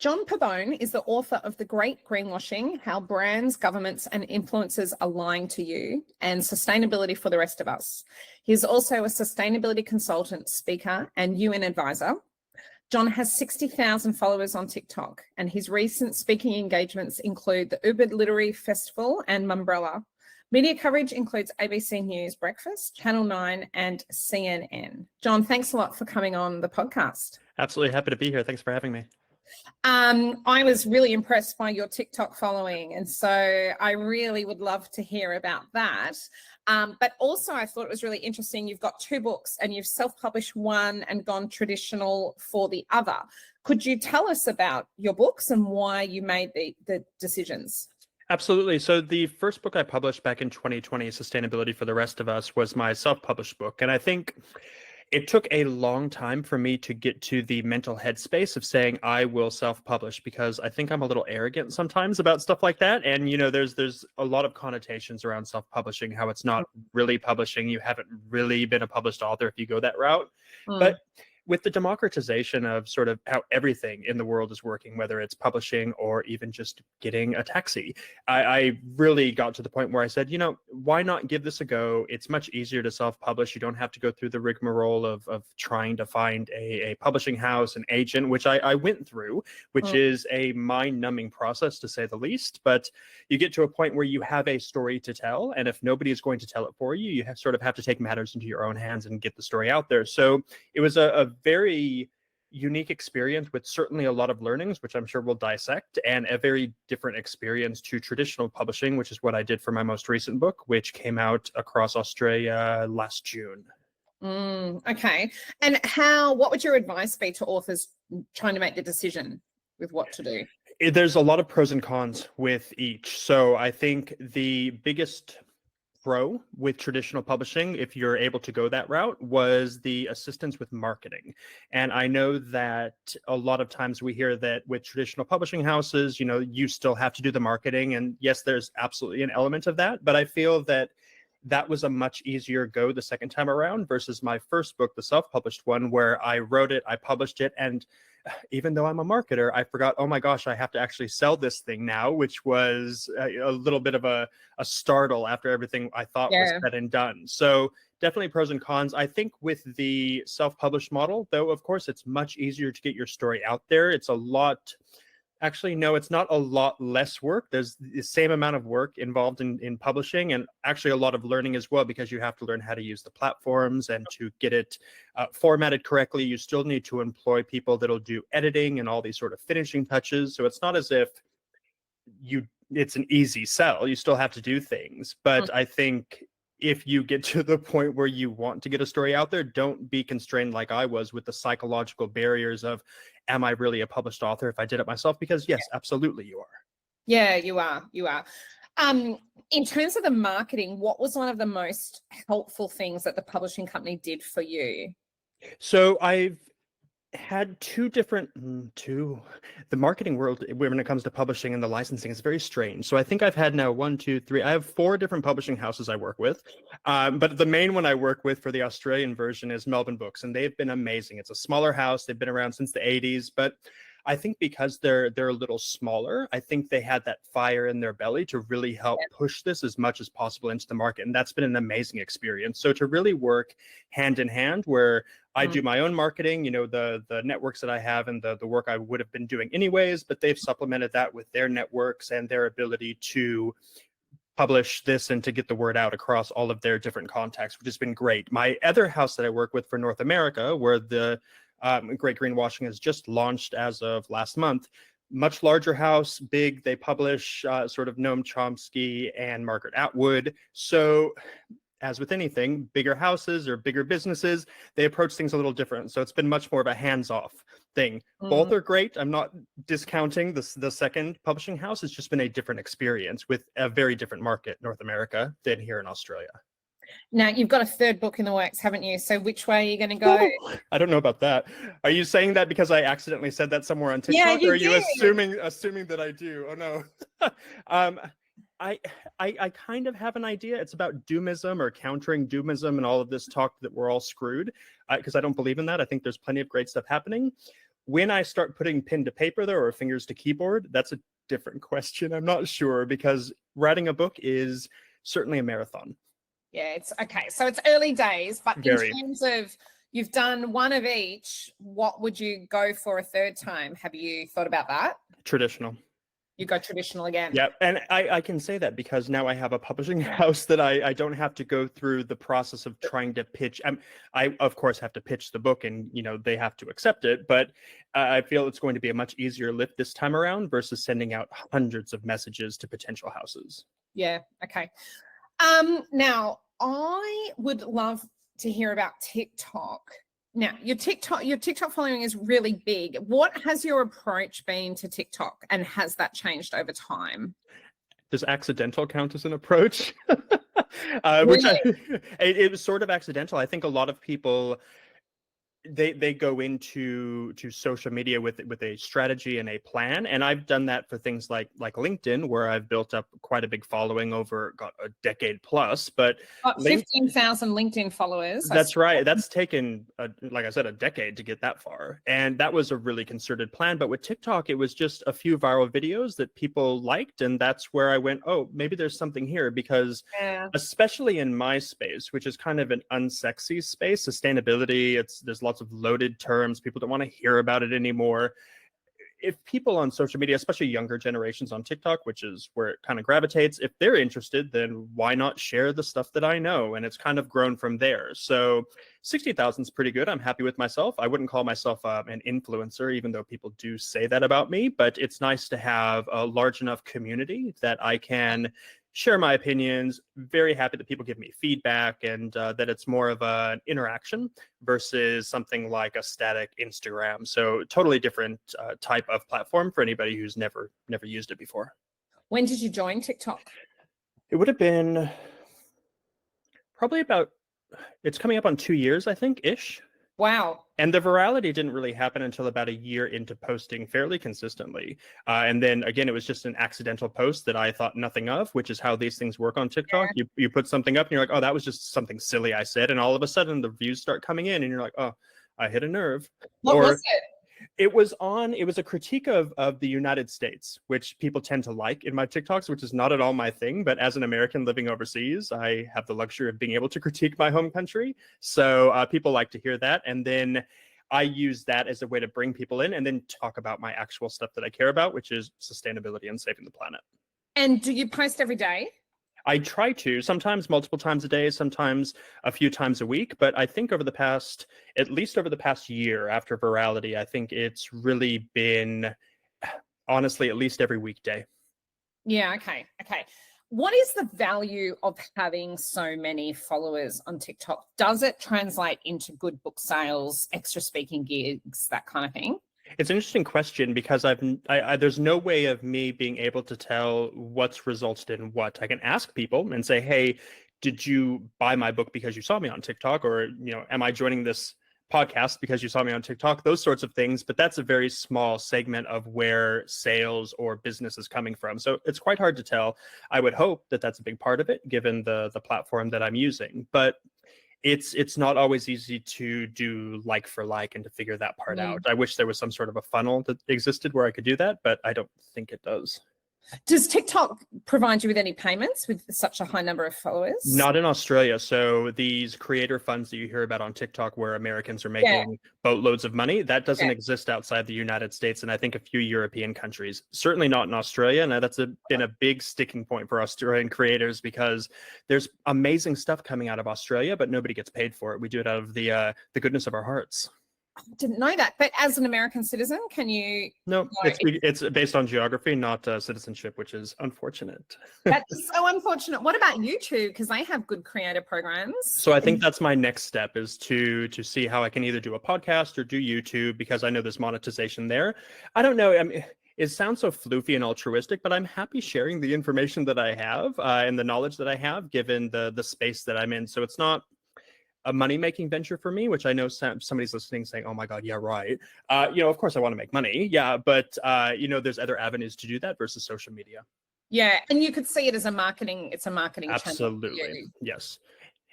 John Pabone is the author of The Great Greenwashing, How Brands, Governments and Influencers Are Lying to You, and Sustainability for the Rest of Us. He's also a sustainability consultant, speaker, and UN advisor. John has 60,000 followers on TikTok, and his recent speaking engagements include the Uber Literary Festival and Mumbrella. Media coverage includes ABC News Breakfast, Channel 9, and CNN. John, thanks a lot for coming on the podcast. Absolutely happy to be here. Thanks for having me. I was really impressed by your TikTok following, and so I really would love to hear about that. But also I thought it was really interesting. You've got 2 books and you've self-published one and gone traditional for the other. Could you tell us about your books and why you made the decisions? Absolutely. So the first book I published back in 2020, Sustainability for the Rest of Us, was my self-published book. And I think it took a long time for me to get to the mental headspace of saying I will self-publish, because I think I'm a little arrogant sometimes about stuff like that. And, you know, there's a lot of connotations around self-publishing, how it's not really publishing. You haven't really been a published author if you go that route. But with the democratization of sort of how everything in the world is working, whether it's publishing or even just getting a taxi, I really got to the point where I said, you know, why not give this a go? It's much easier to self-publish. You don't have to go through the rigmarole of trying to find a publishing house, an agent, which I went through, which is a mind-numbing process to say the least. But you get to a point where you have a story to tell, and if nobody is going to tell it for you, you sort of have to take matters into your own hands and get the story out there. So it was a very unique experience with certainly a lot of learnings, which I'm sure we'll dissect, and a very different experience to traditional publishing, which is what I did for my most recent book, which came out across Australia last June. Okay. And what would your advice be to authors trying to make the decision with what to do? There's a lot of pros and cons with each. So I think the biggest pro with traditional publishing, if you're able to go that route, was the assistance with marketing. And I know that a lot of times we hear that with traditional publishing houses, you know, you still have to do the marketing. And yes, there's absolutely an element of that. But I feel that that was a much easier go the second time around versus my first book, the self-published one, where I wrote it, I published it, and even though I'm a marketer, I forgot, oh my gosh, I have to actually sell this thing now, which was a little bit of a startle after everything I thought was said and done. So definitely pros and cons. I think with the self-published model, though, of course, it's much easier to get your story out there. It's a lot... Actually, no, it's not a lot less work. There's the same amount of work involved in publishing, and actually a lot of learning as well, because you have to learn how to use the platforms and to get it formatted correctly. You still need to employ people that'll do editing and all these sort of finishing touches. So it's not as if it's an easy sell. You still have to do things. But I think if you get to the point where you want to get a story out there, don't be constrained like I was with the psychological barriers of, am I really a published author if I did it myself? Because yes, absolutely you are. Yeah, you are. You are. In terms of the marketing, what was one of the most helpful things that the publishing company did for you? So I've had the marketing world when it comes to publishing and the licensing is very strange. So I think I've had now I have 4 different publishing houses I work with. But the main one I work with for the Australian version is Hembury Books, and they've been amazing. It's a smaller house. They've been around since the 80s, but I think because they're a little smaller, I think they had that fire in their belly to really help push this as much as possible into the market. And that's been an amazing experience. So to really work hand in hand, where I do my own marketing, you know, the networks that I have and the work I would have been doing anyways, but they've supplemented that with their networks and their ability to publish this and to get the word out across all of their different contacts, which has been great. My other house that I work with for North America, where the Great Greenwashing has just launched as of last month, much larger house, big. They publish sort of Noam Chomsky and Margaret Atwood. So as with anything, bigger houses or bigger businesses, they approach things a little different. So it's been much more of a hands-off thing. Both are great. I'm not discounting the second publishing house. It's just been a different experience with a very different market, North America, than here in Australia. Now, you've got a 3rd book in the works, haven't you? So which way are you going to go? I don't know about that. Are you saying that because I accidentally said that somewhere on TikTok? Yeah, or are you assuming that I do? Oh, no. I kind of have an idea. It's about doomism or countering doomism and all of this talk that we're all screwed, because I don't believe in that. I think there's plenty of great stuff happening. When I start putting pen to paper, though, or fingers to keyboard, that's a different question. I'm not sure, because writing a book is certainly a marathon. Yeah, it's okay. So it's early days, but Very. in terms of you've done one of each, what would you go for a third time? Have you thought about that? Traditional. You go traditional again. Yeah, and I can say that because now I have a publishing house that I don't have to go through the process of trying to pitch. I of course have to pitch the book, and they have to accept it, but I feel it's going to be a much easier lift this time around versus sending out hundreds of messages to potential houses. Yeah. Okay. Now I would love to hear about TikTok. Now, your TikTok following is really big. What has your approach been to TikTok, and has that changed over time? Does accidental count as an approach? Really? It was sort of accidental. I think a lot of people they go into social media with a strategy and a plan, and I've done that for things like LinkedIn, where I've built up quite a big following over a decade plus. But 15,000 LinkedIn followers. That's right. That's taken, like I said, a decade to get that far, and that was a really concerted plan. But with TikTok, it was just a few viral videos that people liked, and that's where I went, oh, maybe there's something here, because especially in my space, which is kind of an unsexy space, sustainability, there's lots of loaded terms. People don't want to hear about it anymore. If people on social media, especially younger generations on TikTok, which is where it kind of gravitates, if they're interested, then why not share the stuff that I know? And it's kind of grown from there. So 60,000 is pretty good. I'm happy with myself. I wouldn't call myself an influencer, even though people do say that about me, but it's nice to have a large enough community that I can share my opinions. Very happy that people give me feedback, and that it's more of an interaction versus something like a static Instagram. So totally different type of platform for anybody who's never used it before. When did you join TikTok? It would have been probably it's coming up on 2 years, I think, ish. Wow. And the virality didn't really happen until about a year into posting fairly consistently. And then again, it was just an accidental post that I thought nothing of, which is how these things work on TikTok. Yeah. You put something up and you're like, oh, that was just something silly I said. And all of a sudden the views start coming in and you're like, oh, I hit a nerve. What was it? It was a critique of the United States, which people tend to like in my TikToks, which is not at all my thing. But as an American living overseas, I have the luxury of being able to critique my home country. So people like to hear that. And then I use that as a way to bring people in and then talk about my actual stuff that I care about, which is sustainability and saving the planet. And do you post every day? I try to, sometimes multiple times a day, sometimes a few times a week. But I think at least over the past year after virality, I think it's really been, honestly, at least every weekday. Yeah. Okay. What is the value of having so many followers on TikTok? Does it translate into good book sales, extra speaking gigs, that kind of thing? It's an interesting question, because there's no way of me being able to tell what's resulted in what. I can ask people and say, hey, did you buy my book because you saw me on TikTok? Or, am I joining this podcast because you saw me on TikTok? Those sorts of things. But that's a very small segment of where sales or business is coming from. So it's quite hard to tell. I would hope that that's a big part of it, given the platform that I'm using. But it's not always easy to do like for like and to figure that part out. I wish there was some sort of a funnel that existed where I could do that, but I don't think it does. Does TikTok provide you with any payments with such a high number of followers? Not in Australia. So these creator funds that you hear about on TikTok, where Americans are making boatloads of money, that doesn't exist outside the United States and I think a few European countries. Certainly not in Australia. And that's been a big sticking point for Australian creators, because there's amazing stuff coming out of Australia, but nobody gets paid for it. We do it out of the goodness of our hearts. I didn't know that. But as an American citizen, can you? No, it's based on geography, not citizenship, which is unfortunate. That's so unfortunate. What about YouTube? Because they have good creator programs. So I think that's my next step, is to see how I can either do a podcast or do YouTube, because I know there's monetization there. I don't know. I mean, it sounds so floofy and altruistic, but I'm happy sharing the information that I have and the knowledge that I have, given the space that I'm in. So it's not a money-making venture for me, which I know somebody's listening saying, oh my God, yeah, right. Of course I want to make money. Yeah. But, there's other avenues to do that versus social media. Yeah. And you could see it as it's a marketing Absolutely. channel. Yes.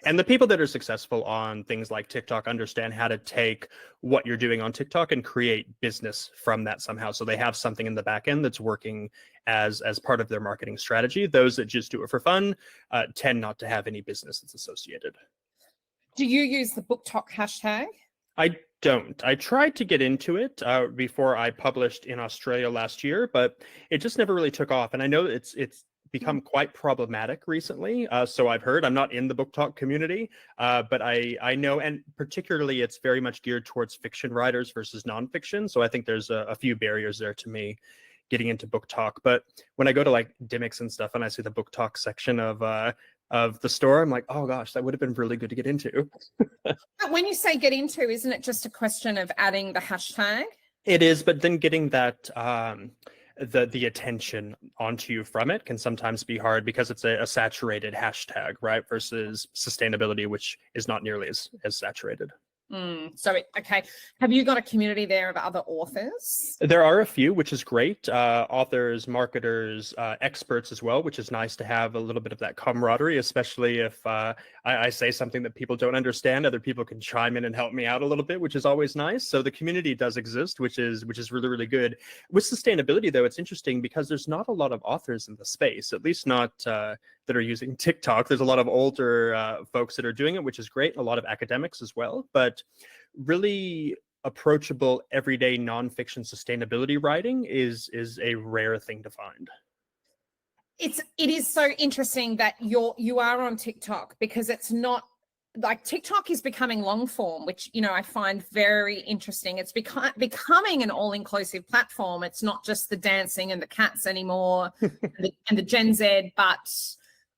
And the people that are successful on things like TikTok understand how to take what you're doing on TikTok and create business from that somehow. So they have something in the back end that's working as part of their marketing strategy. Those that just do it for fun tend not to have any business that's associated. Do you use the book talk hashtag? I don't. I tried to get into it before I published in Australia last year, but it just never really took off. And I know it's become quite problematic recently. So I've heard. I'm not in the book talk community, but I know, and particularly it's very much geared towards fiction writers versus nonfiction. So I think there's a few barriers there to me getting into book talk. But when I go to like Dimmicks and stuff and I see the book talk section of the store, I'm like, oh gosh, that would have been really good to get into. But when you say get into, isn't it just a question of adding the hashtag? It is, but then getting that the attention onto you from it can sometimes be hard because it's a saturated hashtag, right? Versus sustainability, which is not nearly as saturated. Okay. Have you got a community there of other authors? There are a few, which is great. Authors, marketers, experts as well, which is nice to have a little bit of that camaraderie, especially if I say something that people don't understand. Other people can chime in and help me out a little bit, which is always nice. So the community does exist, which is really, really good. With sustainability, though, it's interesting because there's not a lot of authors in the space, at least not that are using TikTok. There's a lot of older folks that are doing it, which is great. A lot of academics as well, but really approachable everyday nonfiction sustainability writing is a rare thing to find. It is so interesting that you are on TikTok, because it's not like TikTok is becoming long form, which, you know, I find very interesting. It's becoming an all-inclusive platform. It's not just the dancing and the cats anymore and the Gen Z, but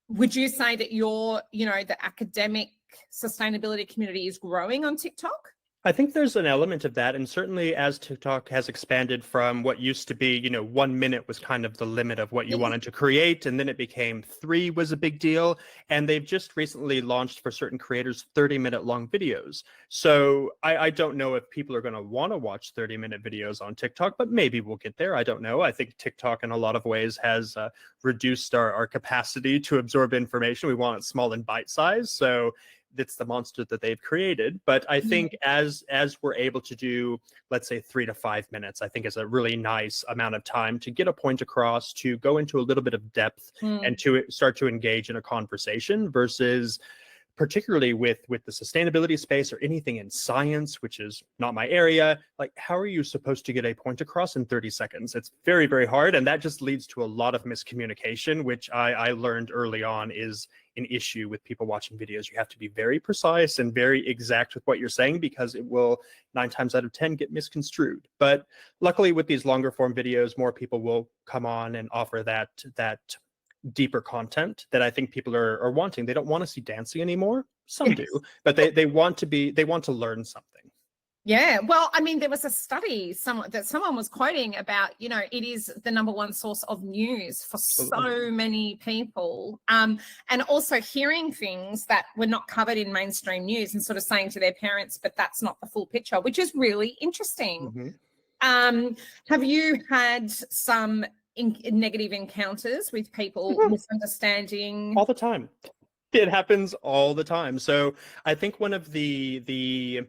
would you say that the academic sustainability community is growing on TikTok? I think there's an element of that. And certainly as TikTok has expanded from what used to be, 1 minute was kind of the limit of what you wanted to create. And then it became 3 was a big deal. And they've just recently launched for certain creators 30-minute long videos. So I don't know if people are going to want to watch 30-minute videos on TikTok, but maybe we'll get there. I don't know. I think TikTok in a lot of ways has reduced our capacity to absorb information. We want it small and bite size. So that's the monster that they've created. But I think as we're able to do, let's say 3 to 5 minutes, I think is a really nice amount of time to get a point across, to go into a little bit of depth and to start to engage in a conversation, versus particularly with the sustainability space or anything in science, which is not my area. Like, how are you supposed to get a point across in 30 seconds? It's very, very hard. And that just leads to a lot of miscommunication, which I learned early on is an issue with people watching videos. You have to be very precise and very exact with what you're saying, because it will 9 times out of 10 get misconstrued. But luckily with these longer form videos, more people will come on and offer that deeper content that I think people are wanting. They don't want to see dancing anymore. Some do, but they want to learn something. Yeah, well, I mean, there was a study someone was quoting about, it is the number one source of news for so many people. And also hearing things that were not covered in mainstream news and sort of saying to their parents, but that's not the full picture, which is really interesting. Have you had some negative encounters with people misunderstanding? All the time. It happens all the time. So I think one of the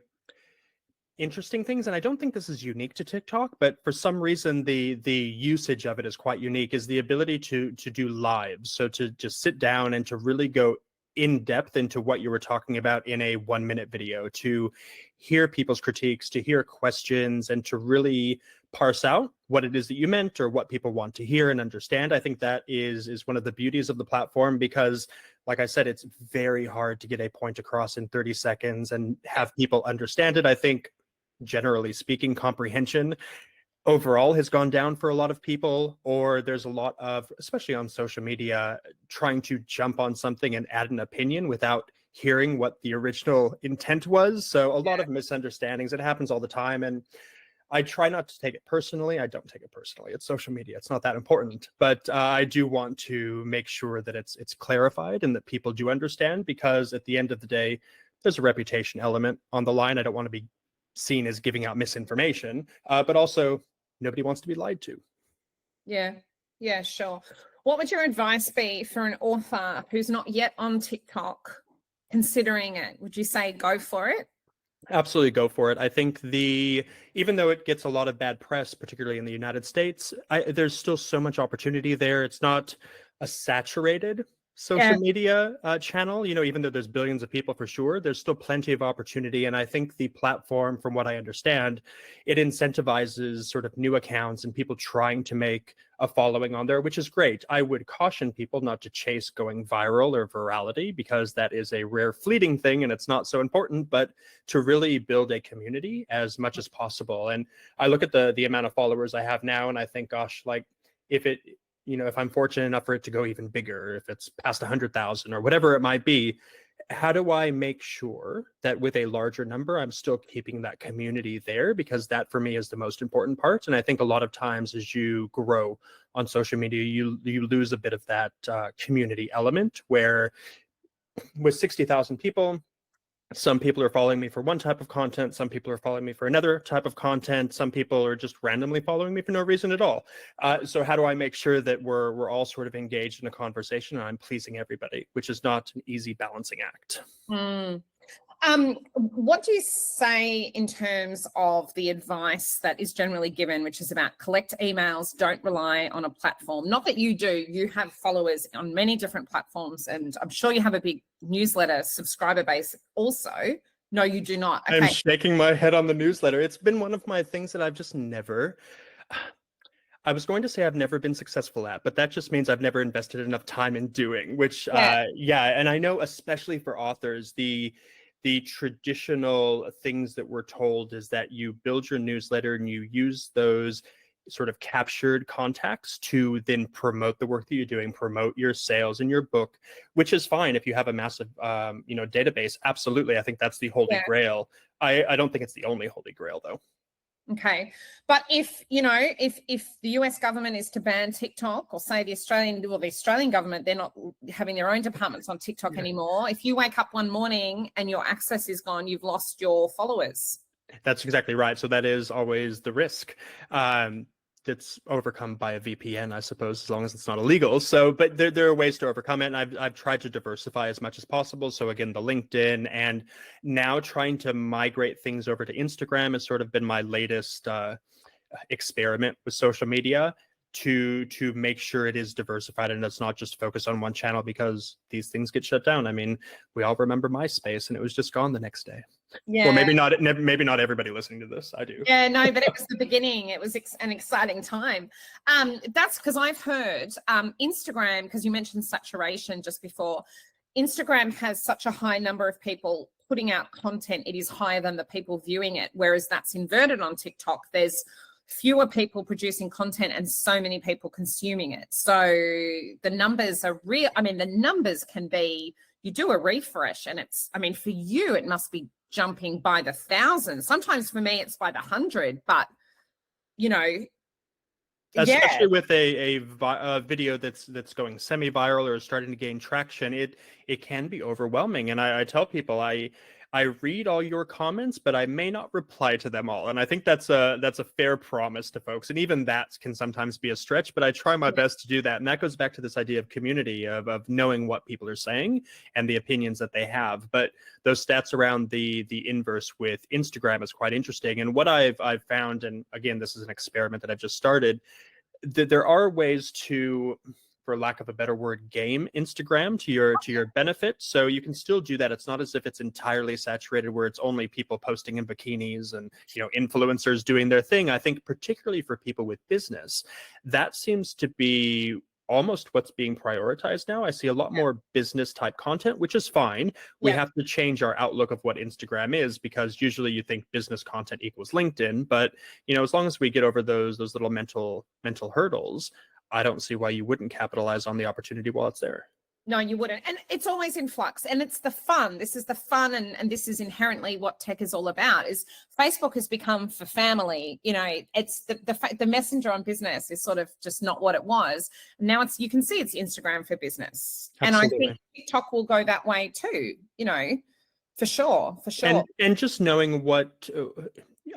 interesting things, and I don't think this is unique to TikTok, but for some reason the usage of it is quite unique, is the ability to do lives. So to just sit down and to really go in depth into what you were talking about in a 1 minute video, to hear people's critiques, to hear questions, and to really parse out what it is that you meant or what people want to hear and understand. I think that is one of the beauties of the platform, because like I said, it's very hard to get a point across in 30 seconds and have people understand it. I think generally speaking, comprehension overall has gone down for a lot of people, or there's a lot of, especially on social media, trying to jump on something and add an opinion without hearing what the original intent was. So a lot of misunderstandings. It happens all the time. And I try not to take it personally. I don't take it personally. It's social media. It's not that important. But I do want to make sure that it's clarified and that people do understand, because at the end of the day, there's a reputation element on the line. I don't want to be seen as giving out misinformation, but also nobody wants to be lied to. Yeah, sure. What would your advice be for an author who's not yet on TikTok considering it? Would you say go for it? Absolutely go for it. I think even though it gets a lot of bad press, particularly in the United States, there's still so much opportunity there. It's not a saturated social media channel, even though there's billions of people for sure, there's still plenty of opportunity. And I think the platform, from what I understand, it incentivizes sort of new accounts and people trying to make a following on there, which is great. I would caution people not to chase going viral or virality, because that is a rare fleeting thing and it's not so important, but to really build a community as much as possible. And I look at the amount of followers I have now and I think, gosh, like if I'm fortunate enough for it to go even bigger, if it's past 100,000 or whatever it might be, how do I make sure that with a larger number, I'm still keeping that community there? Because that for me is the most important part. And I think a lot of times as you grow on social media, you lose a bit of that community element, where with 60,000 people, some people are following me for one type of content. Some people are following me for another type of content. Some people are just randomly following me for no reason at all. So how do I make sure that we're all sort of engaged in a conversation and I'm pleasing everybody, which is not an easy balancing act. What do you say in terms of the advice that is generally given, which is about collect emails, don't rely on a platform? Not that you do, you have followers on many different platforms, and I'm sure you have a big newsletter subscriber base also. No, you do not. Okay. I'm shaking my head on the newsletter. It's been one of my things that I've just never... I was going to say I've never been successful at, but that just means I've never invested enough time in doing, which, and I know especially for authors, the traditional things that we're told is that you build your newsletter and you use those sort of captured contacts to then promote the work that you're doing, promote your sales and your book, which is fine if you have a massive, database. Absolutely. I think that's the holy grail. I don't think it's the only holy grail though. Okay. But if the US government is to ban TikTok, or say the Australian government, they're not having their own departments on TikTok anymore. If you wake up one morning and your access is gone, you've lost your followers. That's exactly right. So that is always the risk. That's overcome by a VPN, I suppose, as long as it's not illegal. So, but there are ways to overcome it. And I've tried to diversify as much as possible. So again, the LinkedIn, and now trying to migrate things over to Instagram has sort of been my latest experiment with social media, to make sure it is diversified and it's not just focused on one channel, because these things get shut down. I mean, we all remember MySpace and it was just gone the next day. Yeah. Or maybe not everybody listening to this. I do. Yeah, no, but it was the beginning. It was an exciting time. That's because I've heard Instagram, because you mentioned saturation just before, Instagram has such a high number of people putting out content. It is higher than the people viewing it, whereas that's inverted on TikTok. There's fewer people producing content and so many people consuming it. So the numbers are real. I mean, the numbers can be, you do a refresh and for you, it must be jumping by the thousands. Sometimes for me, it's by the 100, but especially with a video that's going semi-viral or starting to gain traction, it can be overwhelming. And I tell people, I read all your comments, but I may not reply to them all. And I think that's a fair promise to folks. And even that can sometimes be a stretch, but I try my best to do that. And that goes back to this idea of community, of knowing what people are saying and the opinions that they have. But those stats around the inverse with Instagram is quite interesting. And what I've found, and again, this is an experiment that I've just started, that there are ways to, for lack of a better word, game Instagram to your benefit. So you can still do that. It's not as if it's entirely saturated where it's only people posting in bikinis and, influencers doing their thing. I think particularly for people with business, that seems to be almost what's being prioritized now. I see a lot more business type content, which is fine. We have to change our outlook of what Instagram is, because usually you think business content equals LinkedIn. But, as long as we get over those little mental hurdles, I don't see why you wouldn't capitalize on the opportunity while it's there. No, you wouldn't. And it's always in flux. And it's the fun. This is the fun. And this is inherently what tech is all about. Is Facebook has become for family. It's the messenger on business is sort of just not what it was. Now you can see it's Instagram for business. Absolutely. And I think TikTok will go that way too, for sure. And just knowing what...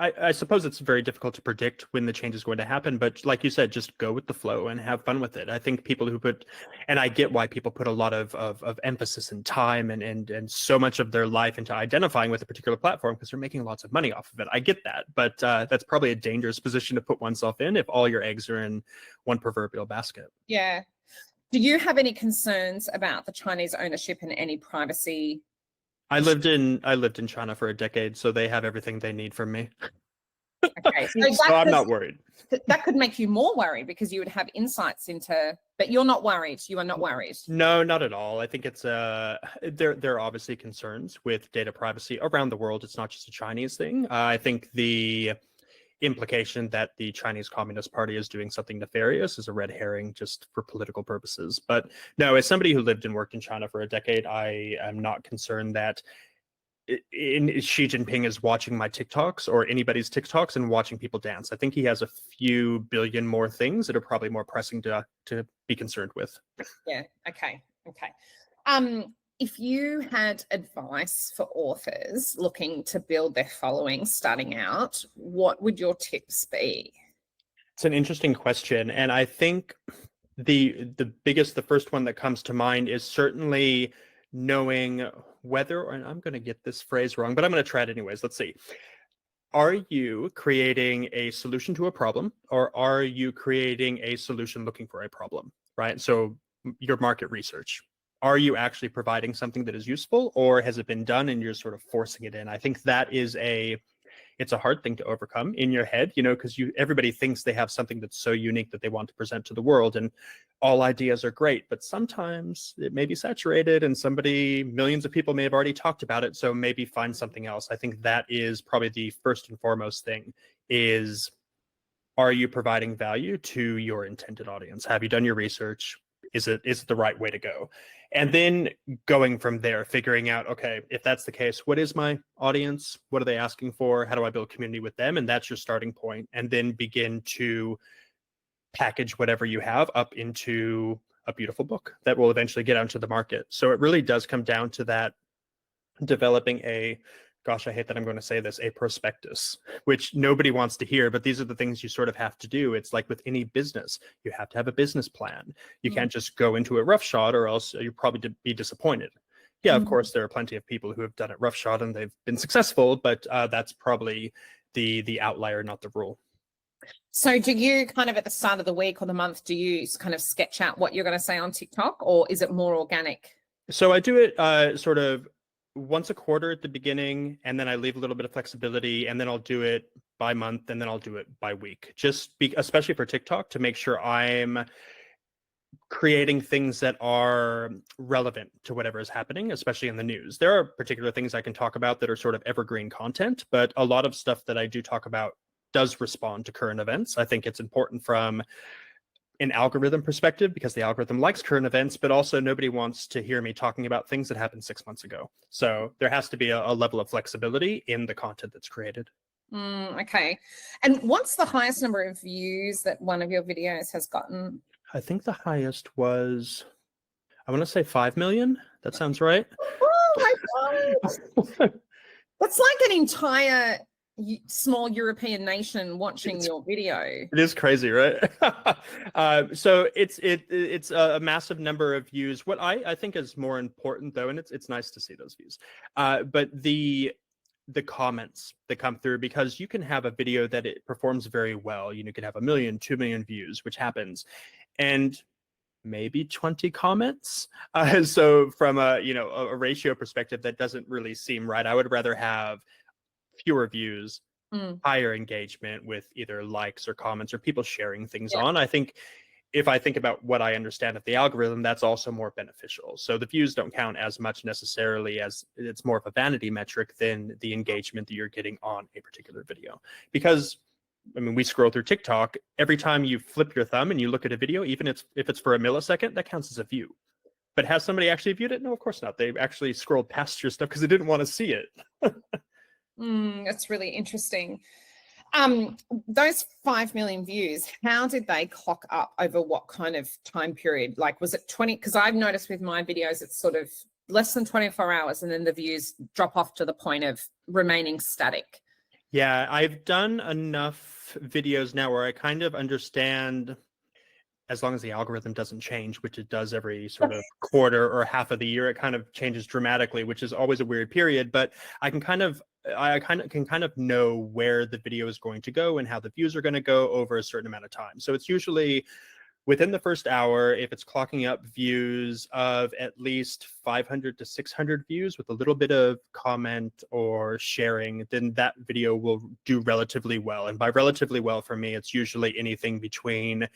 I suppose it's very difficult to predict when the change is going to happen, but like you said, just go with the flow and have fun with it. I think people who put, and I get why people put a lot of emphasis and time and so much of their life into identifying with a particular platform because they're making lots of money off of it. I get that, but that's probably a dangerous position to put oneself in if all your eggs are in one proverbial basket. Yeah. Do you have any concerns about the Chinese ownership and any privacy? I lived in China for a decade, so they have everything they need from me. Okay, so I'm not worried. That could make you more worried because you would have insights into, but you're not worried. You are not worried. No, not at all. I think it's there are obviously concerns with data privacy around the world. It's not just a Chinese thing. I think the implication that the Chinese Communist Party is doing something nefarious is a red herring just for political purposes. But no, as somebody who lived and worked in China for a decade, I am not concerned that Xi Jinping is watching my TikToks or anybody's TikToks and watching people dance. I think he has a few billion more things that are probably more pressing to be concerned with. Yeah. Okay. If you had advice for authors looking to build their following starting out, what would your tips be? It's an interesting question. And I think the first one that comes to mind is certainly knowing whether, and I'm going to get this phrase wrong, but I'm going to try it anyways. Let's see. Are you creating a solution to a problem, or are you creating a solution looking for a problem, right? So your market research. Are you actually providing something that is useful, or has it been done and you're sort of forcing it in? I think that is it's a hard thing to overcome in your head, because everybody thinks they have something that's so unique that they want to present to the world, and all ideas are great, but sometimes it may be saturated and millions of people may have already talked about it. So maybe find something else. I think that is probably the first and foremost thing is, are you providing value to your intended audience? Have you done your research? Is it the right way to go? And then going from there, figuring out, okay, if that's the case, what is my audience? What are they asking for? How do I build community with them? And that's your starting point. And then begin to package whatever you have up into a beautiful book that will eventually get out into the market. So it really does come down to that, developing gosh, I hate that I'm going to say this, a prospectus, which nobody wants to hear, but these are the things you sort of have to do. It's like with any business, you have to have a business plan. You can't just go into it roughshod, or else you'll probably be disappointed. Yeah, of course, there are plenty of people who have done it roughshod and they've been successful, but that's probably the outlier, not the rule. So do you kind of at the start of the week or the month, do you kind of sketch out what you're going to say on TikTok, or is it more organic? So I do it sort of once a quarter at the beginning, and then I leave a little bit of flexibility, and then I'll do it by month, and then I'll do it by week, especially for TikTok, to make sure I'm creating things that are relevant to whatever is happening, especially in the news. There are particular things I can talk about that are sort of evergreen content, but a lot of stuff that I do talk about does respond to current events. I think it's important from an algorithm perspective because the algorithm likes current events, but also nobody wants to hear me talking about things that happened 6 months ago. So there has to be a level of flexibility in the content that's created. Okay. And what's the highest number of views that one of your videos has gotten? I think the highest was, I want to say 5 million. That sounds right. Oh my God. That's like an entire small European nation watching your video. It is crazy, right? So it's a massive number of views. What I think is more important, though, and it's nice to see those views, but the comments that come through, because you can have a video that it performs very well. You can have 1 million, 2 million views, which happens, and maybe 20 comments. So from a ratio perspective, that doesn't really seem right. I would rather have fewer views, higher engagement with either likes or comments or people sharing things on. I think if I think about what I understand of the algorithm, that's also more beneficial. So the views don't count as much necessarily, as it's more of a vanity metric than the engagement that you're getting on a particular video. Because we scroll through TikTok, every time you flip your thumb and you look at a video, even if it's for a millisecond, that counts as a view. But has somebody actually viewed it? No, of course not. They actually scrolled past your stuff because they didn't want to see it. That's really interesting. Those 5 million views, how did they clock up over what kind of time period? Like, was it 20? Because I've noticed with my videos, it's sort of less than 24 hours and then the views drop off to the point of remaining static. Yeah, I've done enough videos now where I kind of understand, as long as the algorithm doesn't change, which it does every sort of quarter or half of the year, it kind of changes dramatically, which is always a weird period. But I kind of know where the video is going to go and how the views are going to go over a certain amount of time. So it's usually within the first hour, if it's clocking up views of at least 500 to 600 views with a little bit of comment or sharing, then that video will do relatively well. And by relatively well, for me, it's usually anything between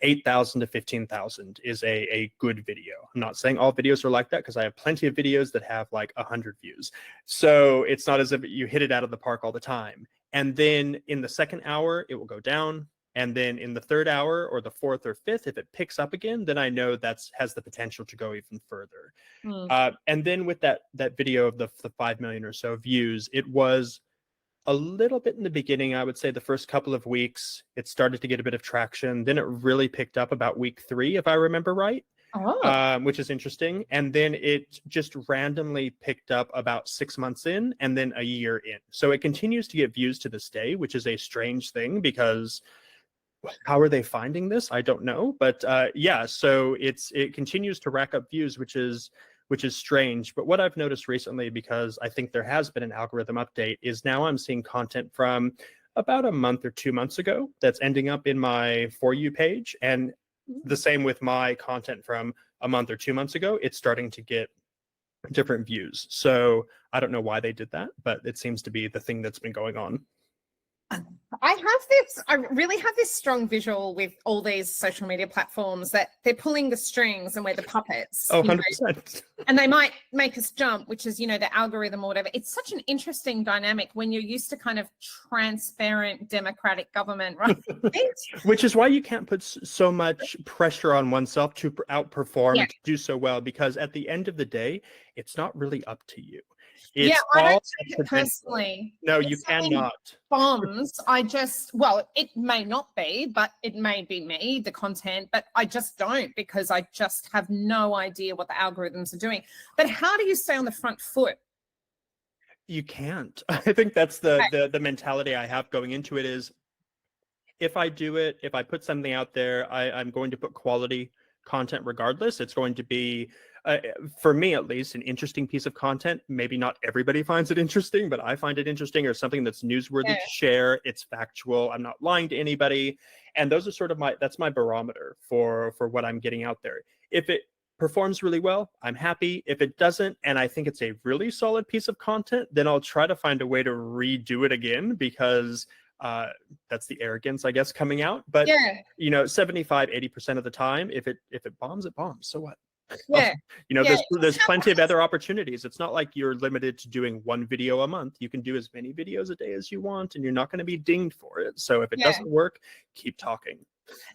8,000 to 15,000 is a good video. I'm not saying all videos are like that, because I have plenty of videos that have like 100 views. So it's not as if you hit it out of the park all the time. And then in the second hour, it will go down. And then in the third hour or the fourth or fifth, if it picks up again, then I know that's has the potential to go even further. And then with that video of the 5 million or so views, it was a little bit in the beginning. I would say the first couple of weeks, it started to get a bit of traction. Then it really picked up about week 3, if I remember right. Which is interesting. And then it just randomly picked up about 6 months in, and then a year in. So it continues to get views to this day, which is a strange thing, because how are they finding this? I don't know. But yeah, so it continues to rack up views, which is strange. But what I've noticed recently, because I think there has been an algorithm update, is now I'm seeing content from about a month or 2 months ago that's ending up in my For You page. And the same with my content from a month or 2 months ago, it's starting to get different views. So I don't know why they did that, but it seems to be the thing that's been going on. I really have this strong visual with all these social media platforms that they're pulling the strings and we're the puppets. Oh, 100%. And they might make us jump, which is, the algorithm or whatever. It's such an interesting dynamic when you're used to kind of transparent democratic government, right? Which is why you can't put so much pressure on oneself to outperform and to do so well, because at the end of the day, it's not really up to you. It's I don't take it personally. No, you cannot. Bombs. It may not be, but it may be me, the content, but I just don't, because I just have no idea what the algorithms are doing. But how do you stay on the front foot? You can't. I think that's the mentality I have going into it is, if I put something out there, I'm going to put quality content regardless. It's going to be, for me at least, an interesting piece of content. Maybe not everybody finds it interesting, but I find it interesting, or something that's newsworthy to share. It's factual. I'm not lying to anybody. And those are sort of that's my barometer for what I'm getting out there. If it performs really well, I'm happy. If it doesn't, and I think it's a really solid piece of content, then I'll try to find a way to redo it again, because that's the arrogance, I guess, coming out. But 75-80% of the time, if it bombs, it bombs. So what? There's plenty of other opportunities. It's not like you're limited to doing one video a month. You can do as many videos a day as you want, and you're not going to be dinged for it. So if it doesn't work, keep talking.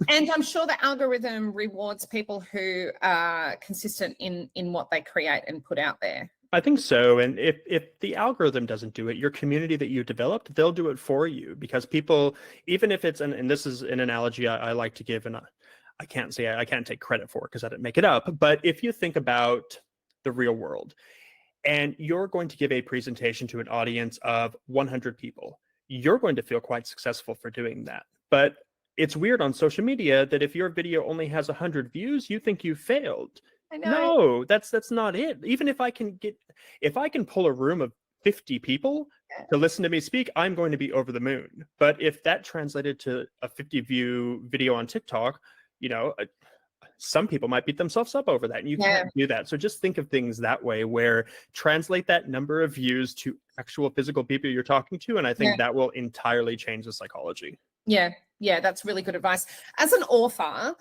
And I'm sure the algorithm rewards people who are consistent in what they create and put out there. I think so. And if the algorithm doesn't do it, your community that you developed, they'll do it for you, because people, even if it's and this is an analogy I like to give, and I can't take credit for it because I didn't make it up. But if you think about the real world, and you're going to give a presentation to an audience of 100 people, you're going to feel quite successful for doing that. But it's weird on social media that if your video only has 100 views, you think you failed. I know. No, that's not it. Even if I can pull a room of 50 people to listen to me speak, I'm going to be over the moon. But if that translated to a 50 view video on TikTok, some people might beat themselves up over that, and you can't do that. So just think of things that way, where translate that number of views to actual physical people you're talking to, and I think that will entirely change the psychology. Yeah, that's really good advice. As an author,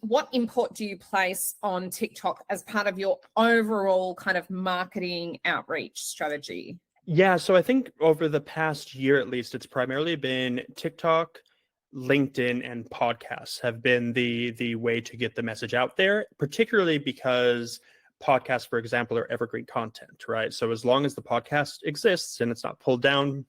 what import do you place on TikTok as part of your overall kind of marketing outreach strategy? Yeah, so I think over the past year at least, it's primarily been TikTok, LinkedIn, and podcasts have been the way to get the message out there, particularly because podcasts, for example, are evergreen content, right? So as long as the podcast exists and it's not pulled down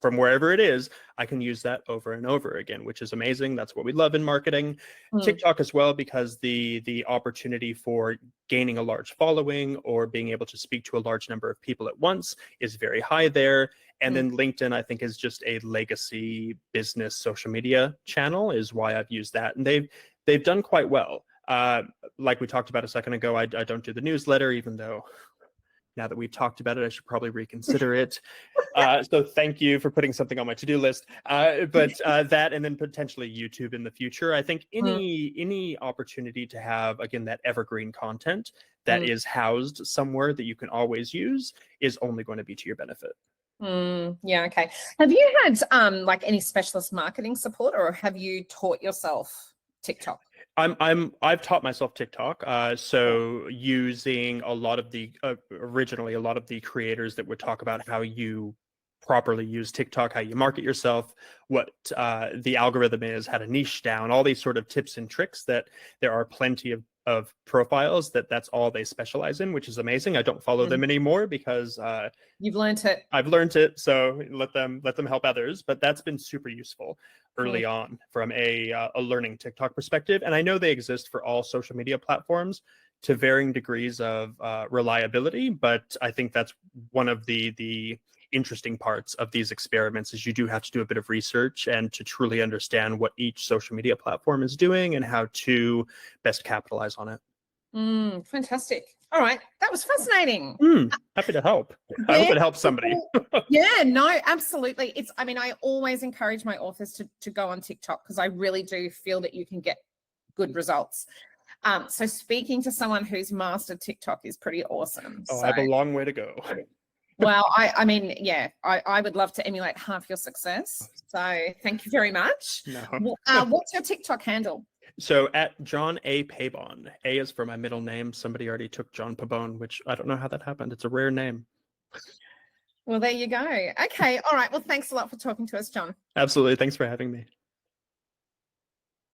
from wherever it is, I can use that over and over again, which is amazing. That's what we love in marketing. TikTok as well, because the opportunity for gaining a large following or being able to speak to a large number of people at once is very high there. And then LinkedIn, I think, is just a legacy business social media channel, is why I've used that. And they've done quite well. Like we talked about a second ago, I don't do the newsletter, even though now that we've talked about it, I should probably reconsider it. So thank you for putting something on my to-do list. But that, and then potentially YouTube in the future. I think any opportunity to have, again, that evergreen content that is housed somewhere that you can always use is only going to be to your benefit. Yeah, okay. Have you had like any specialist marketing support, or have you taught yourself TikTok? I've taught myself TikTok. So using a lot of the originally a lot of the creators that would talk about how you properly use TikTok, how you market yourself, what the algorithm is, how to niche down, all these sort of tips and tricks that there are plenty of profiles that's all they specialize in, which is amazing. I don't follow them anymore because you've learned it. I've learned it, so let them help others. But that's been super useful early on from a learning TikTok perspective. And I know they exist for all social media platforms to varying degrees of reliability. But I think that's one of the interesting parts of these experiments is you do have to do a bit of research and to truly understand what each social media platform is doing and how to best capitalize on it. Fantastic. All right. That was fascinating. Happy to help. I hope it helps somebody. Yeah, no, absolutely. I always encourage my authors to go on TikTok because I really do feel that you can get good results. So speaking to someone who's mastered TikTok is pretty awesome. I have a long way to go. Well, I would love to emulate half your success. So thank you very much. No. What's your TikTok handle? So at John A. Pabon. A is for my middle name. Somebody already took John Pabon, which I don't know how that happened. It's a rare name. Well, there you go. Okay. All right. Well, thanks a lot for talking to us, John. Absolutely. Thanks for having me.